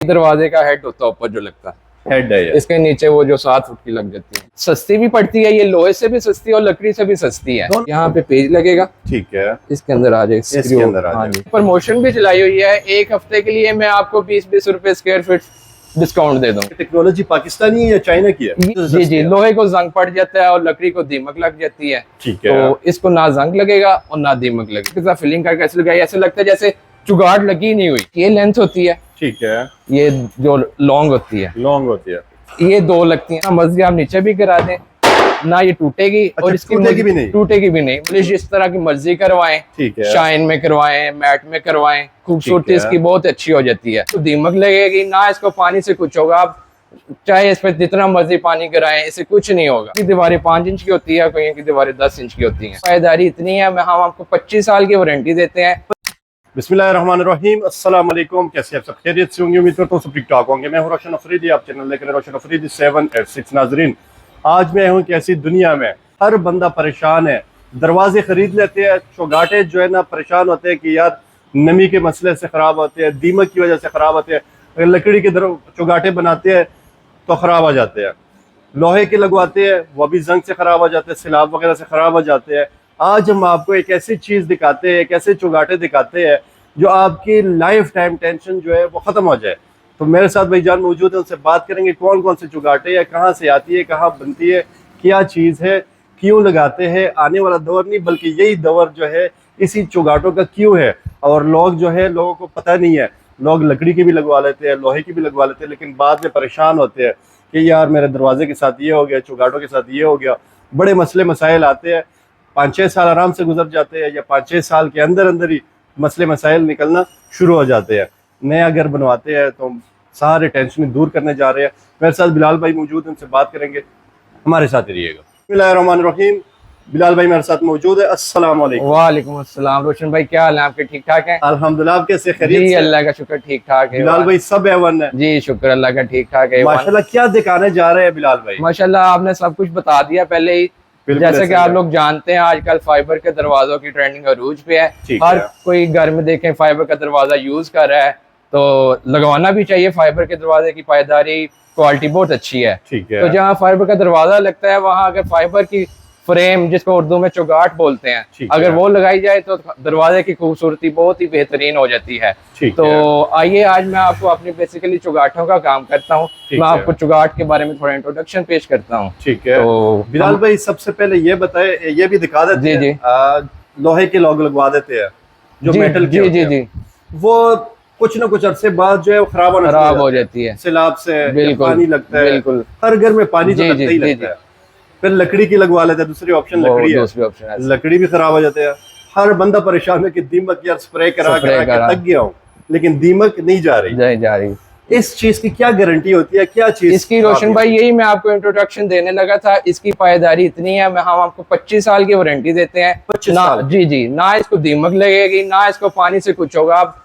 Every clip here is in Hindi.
दरवाजे का हेड होता है ऊपर जो लगता है, हेड है ये। इसके नीचे वो जो 7 फुट की लग जाती है। सस्ती भी पड़ती है, ये लोहे से भी सस्ती है और लकड़ी से भी सस्ती है। यहाँ पे पेज लगेगा, ठीक है, इसके अंदर आ जाए, इसके अंदर आ जाए। प्रमोशन भी चलाई हुई है, एक हफ्ते के लिए मैं आपको 20-20 रुपए स्क्वायर फीट डिस्काउंट दे दूँ। टेक्नोलॉजी पाकिस्तानी है या चाइना की है? जी जी, लोहे को जंग पड़ जाता है और लकड़ी को दीमक लग जाती है, ठीक है। तो इसको ना जंग लगेगा और ना दीमक लगेगा। फिलिंग करके ऐसे लगाई, ऐसे लगता है जैसे चुगाड़ लगी नहीं हुई। ये लेंथ होती है, ठीक है, ये जो लॉन्ग होती है, लॉन्ग होती है, ये 2 लगती है। मर्जी आप नीचे भी करा दें, ना ये टूटेगी। अच्छा, और इसकी टूटेगी भी नहीं? टूटेगी भी नहीं। पॉलिश जिस तरह की मर्जी करवाएं, ठीक है, शाइन में करवाएं, मैट में करवाएं, खूबसूरती इसकी बहुत अच्छी हो जाती है। तो दीमक लगेगी ना, इसको पानी से कुछ होगा। आप चाहे इस पर जितना मर्जी पानी कराएं, इससे कुछ नहीं होगा। की दीवारें 5 इंच की होती है, कोई की दीवारें 10 इंच की होती हैं। पायदारी इतनी है, हम आपको 25 साल की वारंटी देते हैं। बिस्मिल्लाहिर्रहमानिर्रहीम, अस्सलाम वालेकुम। कैसे आप सब खैरियत से होंगे? उम्मीद करता हूँ सब ठीक ठाक होंगे। मैं हूँ रोशन अफरीदी, आप चैनल देख रहे हैं रोशन अफरीदी 786। नाजरीन, आज मैं हूँ कि ऐसी दुनिया में हर बंदा परेशान है। दरवाजे खरीद लेते हैं, चौगाटे जो है ना परेशान होते हैं कि यार नमी के मसले से ख़राब होते हैं, दीमक की वजह से ख़राब होते हैं। अगर लकड़ी के चौगाटे बनाते हैं तो ख़राब हो जाते हैं, लोहे के लगवाते हैं वो भी जंग से ख़राब हो जाते हैं, सिलाब वगैरह से ख़राब हो जाते हैं। आज हम आपको एक ऐसी चीज़ दिखाते हैं, एक ऐसे चौगाटे दिखाते हैं जो आपकी लाइफ टाइम टेंशन जो है वो ख़त्म हो जाए। तो मेरे साथ भाईजान मौजूद है, उनसे बात करेंगे कौन कौन से चौगाटे हैं, कहाँ से आती है, कहाँ बनती है, क्या चीज़ है, क्यों लगाते हैं। आने वाला दौर नहीं बल्कि यही दौर जो है इसी चौगाटों का क्यों है। और लोग जो है, लोगों को पता नहीं है, लोग लकड़ी की भी लगवा लेते हैं, लोहे की भी लगवा लेते हैं, लेकिन बाद में परेशान होते हैं कि यार मेरे दरवाजे के साथ ये हो गया, चौगाटों के साथ ये हो गया। बड़े मसले मसाइल आते हैं, 5-6 साल आराम से गुजर जाते हैं या 5-6 साल के अंदर अंदर ही मसले मसाइल निकलना शुरू हो जाते हैं। नया घर बनवाते हैं तो सारे टेंशन दूर करने जा रहे हैं। मेरे साथ बिलाल भाई मौजूद हैं, उनसे बात करेंगे, हमारे साथ ही रहिएगा। बिस्मिल्लाहिर्रहमानिर्रहीम, बिलाल भाई मेरे साथ मौजूद है। अस्सलाम वालेकुम। वालेकुम अस्सलाम। रोशन भाई क्या हाल है आपके? ठीक ठाक हैं? अल्हम्दुलिल्लाह, आप कैसे? खैरियत जी से? अल्लाह का शुक्र, ठीक ठाक है। बिलाल भाई सब एवन है? जी शुक्र अल्लाह का, ठीक ठाक है। माशाल्लाह, क्या दिखाने जा रहे हैं बिलाल भाई? माशाल्लाह, आपने सब कुछ बता दिया पहले ही। जैसे कि आप लोग जानते हैं आजकल फाइबर के दरवाजों की ट्रेंडिंग अरूज पे है। हर कोई घर में देखें फाइबर का दरवाजा यूज कर रहा है, तो लगवाना भी चाहिए। फाइबर के दरवाजे की पायदारी क्वालिटी बहुत अच्छी है। तो जहाँ फाइबर का दरवाजा लगता है वहाँ अगर फाइबर की फ्रेम, जिसको उर्दू में चौगाट बोलते हैं, अगर वो लगाई जाए तो दरवाजे की खूबसूरती बहुत ही बेहतरीन हो जाती है। तो आइए आज मैं आपको अपनी बेसिकली चौगाटों का काम करता हूँ। मैं आपको चौगाट के बारे में थोड़ा इंट्रोडक्शन पेश करता हूँ। ठीक है। तो बिलाल भाई सबसे पहले ये बताए, ये भी दिखा देते हैं। जी, लोहे के लोग लगवा देते हैं जो मेटल के होते हैं, वो कुछ ना कुछ अरसे बाद जो है खराब हो जाती है, सिलाब से पानी लगता है। बिल्कुल, हर घर में पानी तो लगता ही लगता है। फिर लकड़ी की लगवा लेते हैं, दूसरी ऑप्शन लकड़ी है, लकड़ी भी खराब हो जाते हैं। हर बंदा परेशान है कि दीमक यार स्प्रे करा थक गया हूँ, लेकिन दीमक नहीं जा रही। इस चीज की क्या गारंटी होती है, क्या चीज इसकी? रोशन भाई यही मैं आपको इंट्रोडक्शन देने लगा था। इसकी पायदारी इतनी है, हम आपको 25 साल की वारंटी देते हैं। 25 साल? जी जी, ना इसको दीमक लगेगी, ना इसको पानी से कुछ होगा। आप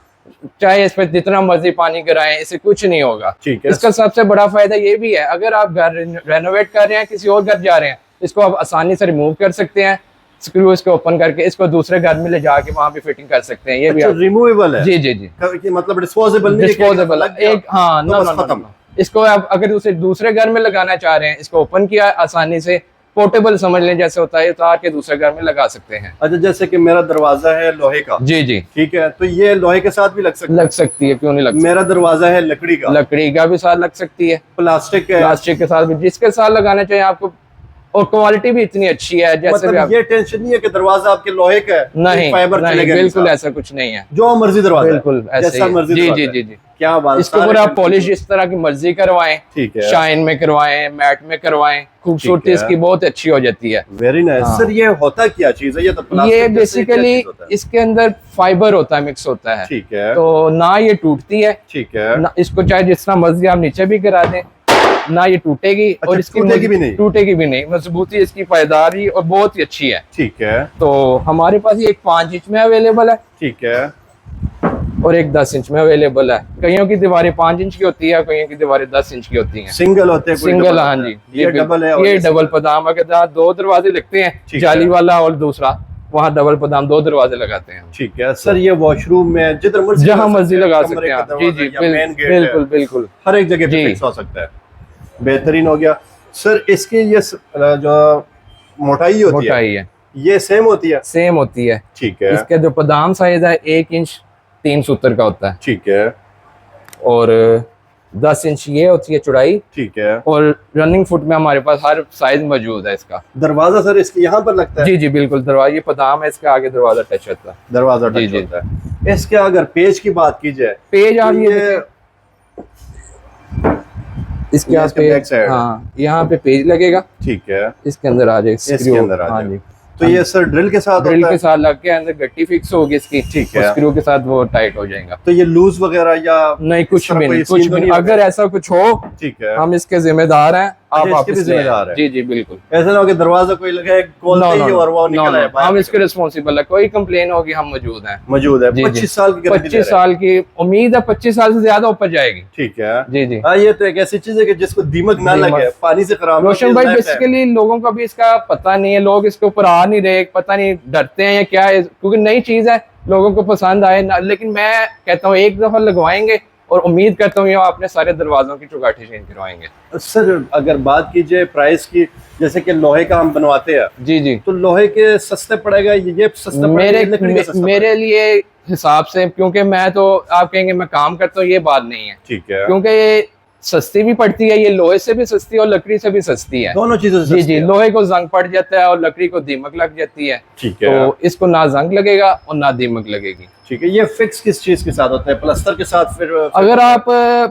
चाहे इस पर जितना मर्जी पानी कराएं, इससे कुछ नहीं होगा। ठीक है। इसका सबसे बड़ा फायदा ये भी है, अगर आप घर रेनोवेट कर रहे हैं, किसी और घर जा रहे हैं, इसको आप आसानी से रिमूव कर सकते हैं। स्क्रू इसको ओपन करके इसको दूसरे घर में ले जाके वहाँ पे फिटिंग कर सकते हैं। ये भी रिमूवेबल है? जी जी जी, मतलब डिस्पोजेबल नहीं, डिस्पोजेबल एक। हाँ, नो, इसको आप अगर दूसरे घर में लगाना चाह रहे हैं, इसको ओपन किया आसानी से, पोर्टेबल समझ लें जैसे होता है, उतार के दूसरे घर में लगा सकते हैं। अच्छा, जैसे कि मेरा दरवाजा है लोहे का। जी जी, ठीक है, तो ये लोहे के साथ भी लग सकती है? क्यों नहीं लग? मेरा दरवाजा है लकड़ी का भी साथ लग सकती है, प्लास्टिक के साथ भी, जिसके साथ लगाना चाहिए आपको। और क्वालिटी भी इतनी अच्छी है, जैसे मतलब ये टेंशन नहीं है कि दरवाजा आपके लोहे का है, नहीं, फाइबर नहीं, बिल्कुल ऐसा कुछ नहीं है। जो मर्जी दरवाजा, बिल्कुल जैसा मर्जी। जी जी जी जी, क्या बात। इसके ऊपर आप पॉलिश इस तरह की मर्जी करवाएं, ठीक है, शाइन में करवाएं, मैट में करवाएं, खूबसूरती इसकी बहुत अच्छी हो जाती है। Very nice. सर ये होता क्या चीज है? ये बेसिकली इसके अंदर फाइबर होता है, मिक्स होता है। ठीक है। तो ना ये टूटती है, ठीक है, इसको चाहे जितना मर्जी आप नीचे भी करा दें, ना ये टूटेगी। अच्छा, और इसकी टूटेगी भी नहीं, मजबूती इसकी पायदारी और बहुत ही अच्छी है। ठीक है। तो हमारे पास ये एक 5 इंच में अवेलेबल है, ठीक है, और एक 10 इंच में अवेलेबल है। कईयों की दीवारें 5 इंच की होती है, कईयों की दीवारें 10 इंच की होती हैं। सिंगल होते हैं? सिंगल, हाँ जी। ये डबल है, ये डबल पदामा के साथ 2 दरवाजे लगते हैं, जाली वाला और दूसरा वहाँ डबल पदाम 2 दरवाजे लगाते हैं। ठीक है सर, ये वॉशरूम में जिधर मर्जी जहाँ मर्जी लगा सकते हैं। जी जी बिल्कुल बिल्कुल, हर एक जगह पे फिक्स हो सकता है। बेहतरीन हो गया सर। इसकी ये जो मोटाई होती है ये सेम होती है? सेम होती है। ठीक है। इसके जो पदाम साइज है 1 इंच 3 सूत्र का होता है। ठीक है। और 10 इंच ये होती है चौड़ाई। ठीक है। और रनिंग फुट में हमारे पास हर साइज मौजूद है इसका। दरवाजा सर इसके यहाँ पर लगता है? जी जी बिल्कुल, दरवाजा ये पदाम है, इसके आगे दरवाजा टच होता है। दरवाजा टच होता है। इसके अगर पेज की बात की जाए, पेज आप ये इसके हाँ यहाँ पे पेज लगेगा। ठीक है। इसके अंदर आ जाए, इसके अंदर आ जाए। जी। तो ये सर ड्रिल के साथ लग के अंदर गट्टी फिक्स होगी इसकी। ठीक है। स्क्रू के साथ वो टाइट हो जाएगा। तो ये लूज वगैरह या नहीं, कुछ भी नहीं, कुछ भी नहीं। अगर ऐसा कुछ हो, ठीक है, हम इसके जिम्मेदार हैं। आप वापस जिम्मेदार है। जी जी बिल्कुल। ऐसा ना हो कि दरवाजा कोई लगे और वो निकल आए। हम इसके रिस्पॉन्सिबल है, कोई कंप्लेन होगी हम मौजूद हैं। मौजूद है। 25 साल की 25 साल की उम्मीद है, 25 साल से ज्यादा ऊपर जाएगी। ठीक है। जी जी। ये तो एक ऐसी चीज है कि जिसको दीमक ना लगे, पानी से खराब। रोशन भाई बेसिकली लोगों को भी इसका पता नहीं है, लोग इसके ऊपर आ नहीं रहे, पता नहीं डरते हैं या क्या है, क्योंकि नई चीज है, लोगों को पसंद आए ना। लेकिन मैं कहता हूँ एक दफा लगवाएंगे और उम्मीद करता हूँ ये आपने सारे दरवाजों की चौगाठी चेंज करवाएंगे। सर अगर बात की जाए प्राइस की, जैसे कि लोहे का हम बनवाते हैं। जी जी। तो लोहे के सस्ते पड़ेगा, ये सस्ता मेरे लिए हिसाब से, क्योंकि मैं तो आप कहेंगे मैं काम करता हूँ, ये बात नहीं है। ठीक है। क्योंकि ये सस्ती भी पड़ती है, ये लोहे से भी सस्ती है और लकड़ी से भी सस्ती है। दोनों चीजें जी जी। लोहे को जंग पड़ जाता है और लकड़ी को दीमक लग जाती है। ठीक है। तो इसको ना जंग लगेगा और ना दीमक लगेगी। ठीक है। ये फिक्स किस चीज के साथ होता है? प्लास्टर के साथ? फिर अगर आप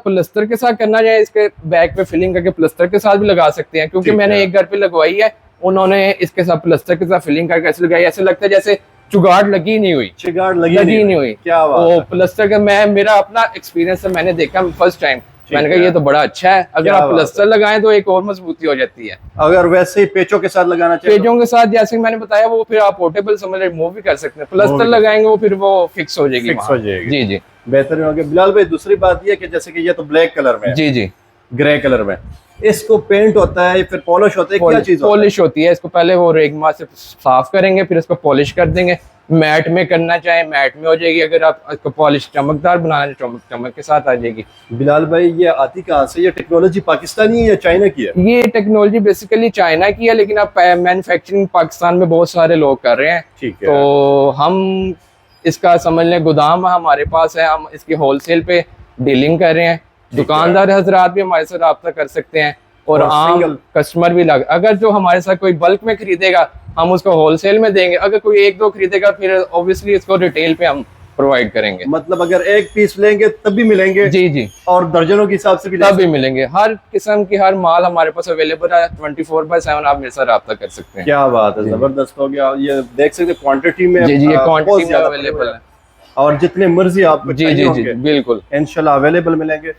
प्लास्टर के साथ करना चाहे, इसके बैक पे फिलिंग करके प्लास्टर के साथ भी लगा सकते हैं। क्योंकि मैंने एक घर पे लगवाई है, उन्होंने इसके साथ प्लास्टर के साथ फिलिंग करके ऐसे लगाई, ऐसे लगता है जैसे चुगाड़ लगी नहीं हुई। चुगाड़ लगी नहीं हुई। क्या बात है। प्लास्टर का मेरा अपना एक्सपीरियंस है, मैंने देखा फर्स्ट टाइम, मैंने कहा ये तो बड़ा अच्छा है। अगर आप प्लास्टर लगाएं तो एक और मजबूती हो जाती है। अगर वैसे ही पेचों के साथ लगाना चाहिए, पेचों के साथ जैसे मैंने बताया, वो फिर आप पोर्टेबल समझ रिमूव भी कर सकते हैं। प्लास्टर लगाएंगे वो फिर वो फिक्स हो जाएगी। जी जी। बेहतरीन हो गया। बिलाल भाई दूसरी बात ये कि जैसे कि ये तो ब्लैक कलर में, जी जी, ग्रे कलर में, इसको पेंट होता है फिर पॉलिश होता है, क्या चीज पॉलिश होती है? इसको पहले वो रेगमा से साफ करेंगे, फिर इसको पॉलिश कर देंगे। मैट में करना चाहे मैट में हो जाएगी, अगर आप इसको पॉलिश चमकदार बनाना चाहे चमक के साथ आ जाएगी। बिलाल भाई ये आती कहाँ से? ये टेक्नोलॉजी पाकिस्तानी है या चाइना की है? ये टेक्नोलॉजी बेसिकली चाइना की है, लेकिन अब मैन्युफैक्चरिंग पाकिस्तान में बहुत सारे लोग कर रहे हैं। ठीक है। तो हम इसका समझ लें गोदाम हमारे पास है, हम इसकी होलसेल पे डीलिंग कर रहे हैं। दुकानदार हजरात भी हमारे साथ रब्ता कर सकते हैं और आम कस्टमर भी अगर जो हमारे साथ कोई बल्क में खरीदेगा हम उसको होलसेल में देंगे। अगर कोई एक दो खरीदेगा फिर ऑब्वियसली इसको रिटेल पे हम प्रोवाइड करेंगे। मतलब अगर एक पीस लेंगे तब भी मिलेंगे? जी जी। और दर्जनों के हिसाब से भी तब भी मिलेंगे। हर किस्म की हर माल हमारे पास अवेलेबल है। 24/7 आप मेरे साथ रब्ता कर सकते हैं। क्या बात है, जबरदस्त हो गया। ये देख सकते क्वांटिटी में, जी जी, ये क्वांटिटी में अवेलेबल है और जितने मर्जी आपको चाहिए होंगे बिल्कुल इंशाल्लाह अवेलेबल मिलेंगे।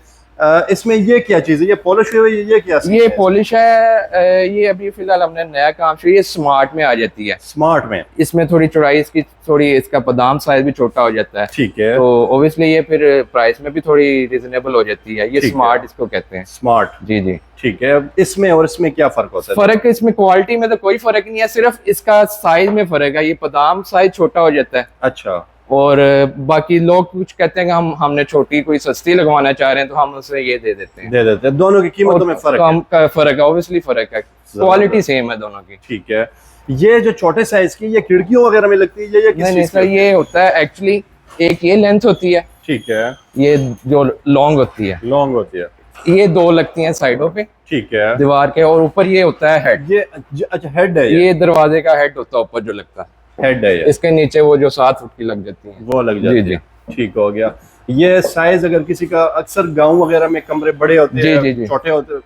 इसमें ये क्या चीज है? ये पॉलिश हुई है? ये क्या? ये पॉलिश है। ये अभी फिलहाल हमने नया काम शुरू, ये स्मार्ट में आ जाती है। स्मार्ट में इसमें थोड़ी चौड़ाई इसकी, थोड़ी इसका पदाम साइज भी छोटा हो जाता है। ठीक है। तो ऑब्वियसली ये फिर प्राइस में भी थोड़ी रिजनेबल हो जाती है। ये स्मार्ट इसको कहते हैं। स्मार्ट। जी जी। ठीक है। इसमें और इसमें क्या फर्क होता है? फर्क इसमें क्वालिटी में तो कोई फर्क नहीं है, सिर्फ इसका साइज में फर्क है। ये पदाम साइज छोटा हो जाता है। अच्छा। और बाकी लोग कुछ कहते हैं कि हमने छोटी कोई सस्ती लगवाना चाह रहे हैं तो हम उसे ये दे देते हैं। दोनों की कीमतों में फर्क है ऑब्वियसली फर्क है, क्वालिटी सेम है दोनों की। ठीक है। ये जो छोटे साइज की ये खिड़कियों वगैरह में लगती है? नहीं सर, ये होता है एक्चुअली एक ये लेंथ होती है। ठीक है। ये जो लॉन्ग होती है, लॉन्ग होती है, ये दो लगती हैं साइडों पे। ठीक है। दीवार के, और ऊपर ये होता है हेड। ये अच्छा हेड है। ये दरवाजे का हेड होता है ऊपर जो लगता है, हेड है। इसके नीचे वो जो 7 फुट की लग जाती है वो लग जाती है। ठीक हो गया। ये साइज अगर किसी का, अक्सर गांव वगैरह में कमरे बड़े होते हैं, छोटे होते,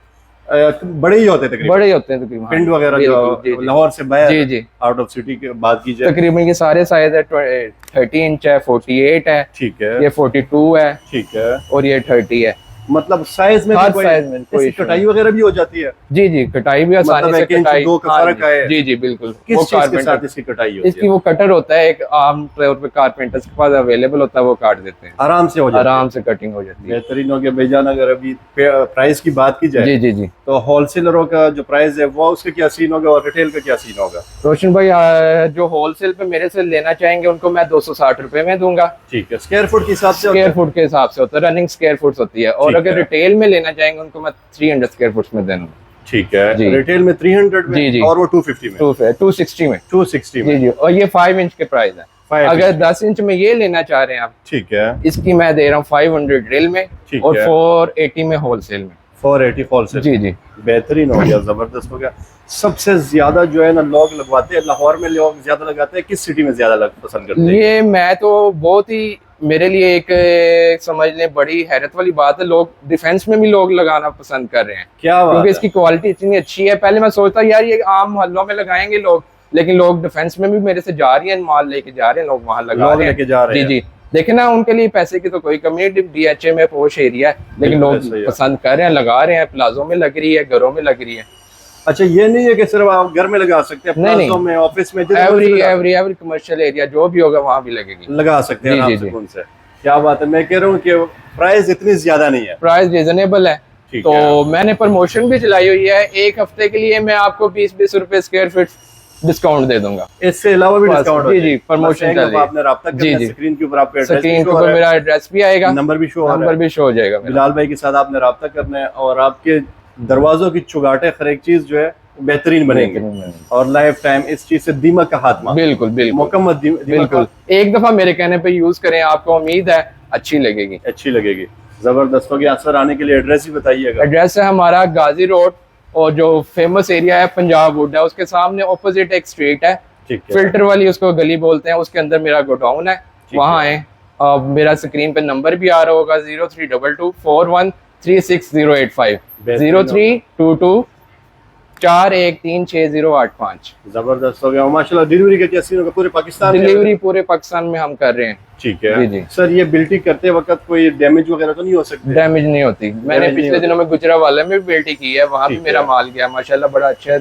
बड़े ही होते हैं, बड़े ही होते हैं तकरीबन। पिंड वगैरह जो लाहौर से बाहर, जी जी, आउट ऑफ सिटी की बात की जाए, तकरीबन ये सारे साइज है 30 इंच है, 48 है, ठीक है, ये 42 है, ठीक है, और ये 30 है। मतलब साइज में हर भी साइज में कोई इसकी कटाई वगैरह भी हो जाती है? जी जी, कटाई भी आसानी मतलब से एक इंच कटाई, दो का फर्क है? जी जी बिल्कुल। किस वो चीज के कारपेंटर साथ इसकी कटाई होती इसकी है? वो कटर होता है एक, आम तौर पे कारपेंटर्स के पास अवेलेबल होता है, वो काट देते हैं, आराम से हो जाती है? आराम से कटिंग हो जाती है। बेहतरीन हो गया भाईजान। अगर अभी प्राइस की बात की जी जाए जी जी। तो होलसेलरों का जो प्राइस है वो उसका क्या सीन होगा और रिटेल का क्या सीन होगा? रोशन भाई, जो होलसेल पे मेरे से लेना चाहेंगे उनको मैं 260 रुपए में दूंगा। ठीक है, स्क्वायर फुट के हिसाब से होता स्क्वायर है? फुट के हिसाब से होता है, रनिंग स्क्वायर फुट होती है। और ठीक अगर है। रिटेल में लेना चाहेंगे उनको मैं 300 स्क्वायर फुट में दूंगा। ठीक है, जी। रिटेल में 300 में जी जी। और वो 250 में? 260 में। 260 जी में। जी। और ये 5 इंच के प्राइस है। 5 अगर इंच। 10 इंच में ये लेना चाह रहे हैं आप, ठीक है, इसकी मैं दे रहा हूँ 500 ड्रिल में ठीक और है। 480 में होलसेल में। 480 होलसेल। जी जी। बेहतरीन हो गया, जबरदस्त हो गया। सबसे ज्यादा जो है ना लोग लगवाते हैं लाहौर में, लोग ज्यादा लगाते हैं, किस सिटी में ज्यादा पसंद करते हैं? ये मैं तो बहुत ही, मेरे लिए एक समझ लें बड़ी हैरत वाली बात है, लोग डिफेंस में भी लोग लगाना पसंद कर रहे हैं, क्या बात क्योंकि है? इसकी क्वालिटी इतनी अच्छी है। पहले मैं सोचता यार ये आम मोहल्लों में लगाएंगे लोग, लेकिन लोग डिफेंस में भी मेरे से जा रही हैं, माल लेके जा रहे हैं, लोग वहां लगा लोग रहे लेके जा हैं। रहे जी हैं। जी। देखे ना, उनके लिए पैसे की तो कोई कमी नहीं, डीएचए में पोश एरिया है, लेकिन बिल्कुल लोग ऐसा ही है। पसंद कर रहे हैं, लगा रहे हैं। प्लाजो में लग रही है, घरों में लग रही है। अच्छा, ये नहीं है कि सिर्फ आप घर में लगा सकते हैं, नहीं, प्लाजो नहीं। में, ऑफिस में, जिधर मर्जी एवरी लगा एवरी एवरी कमर्शियल एरिया जो भी होगा वहां भी लगेगी। लगा सकते हैं जी, आराम जी, से जी। सुकून से। क्या बात है, मैं कह रहा हूँ कि प्राइस इतनी ज्यादा नहीं है। प्राइस रिजनेबल है। ठीक तो है। मैंने प्रमोशन भी चलाई हुई है, एक हफ्ते के लिए मैं आपको 20-20 रुपए स्क्वायर फीट डिस्काउंट दे दूंगा। इससे अलावा भी बस, डिस्काउंट हो जी, जाएगा? जी, प्रमोशन बस एक चल दफा रही है। आपने राब्ता करना जी, है, जी। स्क्रीन के ऊपर आपका एड्रेस भी स्क्रीन के शो हो ऊपर रहा मेरा एड्रेस भी आएगा, है, नंबर भी शो हो रहा नंबर है, भी शो हो जाएगा मेरा। बिलाल भाई के साथ आपने राब्ता करना है और आपके दरवाजों की चुगाटे हर एक चीज जो है बेहतरीन बनेंगे और लाइफ टाइम इस चीज से दीमक का खात्मा। बिल्कुल बिल्कुल मुकम्मल दीमक बिल्कुल। एक दफा मेरे कहने पे यूज करें, आपको उम्मीद है अच्छी लगेगी। अच्छी लगेगी। जबरदस्त हो गया। सर आने के लिए एड्रेस ही बताइएगा। एड्रेस है हमारा गाजी रोड, और जो फेमस एरिया है पंजाब वुड है, उसके सामने ऑपोजिट एक स्ट्रीट है, ठीक है, फिल्टर वाली उसको गली बोलते हैं, उसके अंदर मेरा गोडाउन है, वहाँ आए। मेरा स्क्रीन पे नंबर भी आ रहा होगा 032241366085 032241366085। जबरदस्त हो गया माशाल्लाह। डिलीवरी का क्या सीन होगा? पूरे पाकिस्तान में? डिलीवरी पूरे पाकिस्तान में हम कर रहे हैं। ठीक है। जी जी। सर ये बिल्टी करते वक्त कोई डैमेज वगैरह तो नहीं हो सकती? डैमेज नहीं होती। मैंने नहीं पिछले होती। दिनों में गुजरावाला में भी बेल्टी की है, वहाँ भी ठीक मेरा है। माल गया माशाल्लाह, बड़ा अच्छा।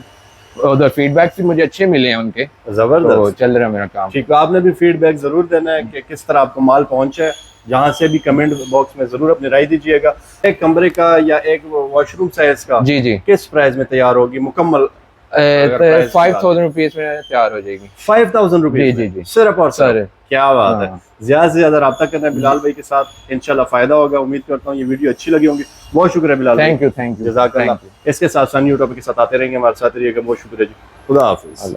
उधर फीडबैक भी मुझे अच्छे मिले हैं उनके, तो जबरदस्त। चल रहा है मेरा काम। ठीक है, आपने भी फीडबैक जरूर देना है कि किस तरह आपको माल पहुंचा है, जहाँ से भी कमेंट बॉक्स में जरूर अपनी राय दीजिएगा। एक कमरे का या एक वॉशरूम साइज का जी जी। किस प्राइस में तैयार होगी मुकम्मल? 5000 रुपीज में तैयार हो जाएगी। 5000 रुपीज? जी, जी, जी। सिर्फ और सर, सिर्फ? क्या बात है। हाँ। ज्यादा से ज्यादा रब्ता करना है बिलाल भाई के साथ, इंशाल्लाह फायदा होगा। उम्मीद करता हूँ ये वीडियो अच्छी लगी होगी। बहुत शुक्रिया बिलाल भाई। थैंक यू जज़ाकल्लाह। इसके साथ न्यू टॉपिक के साथ आते रहेंगे, हमारे साथ रहिएगा। बहुत शुक्रिया जी। खुदा हाफिज।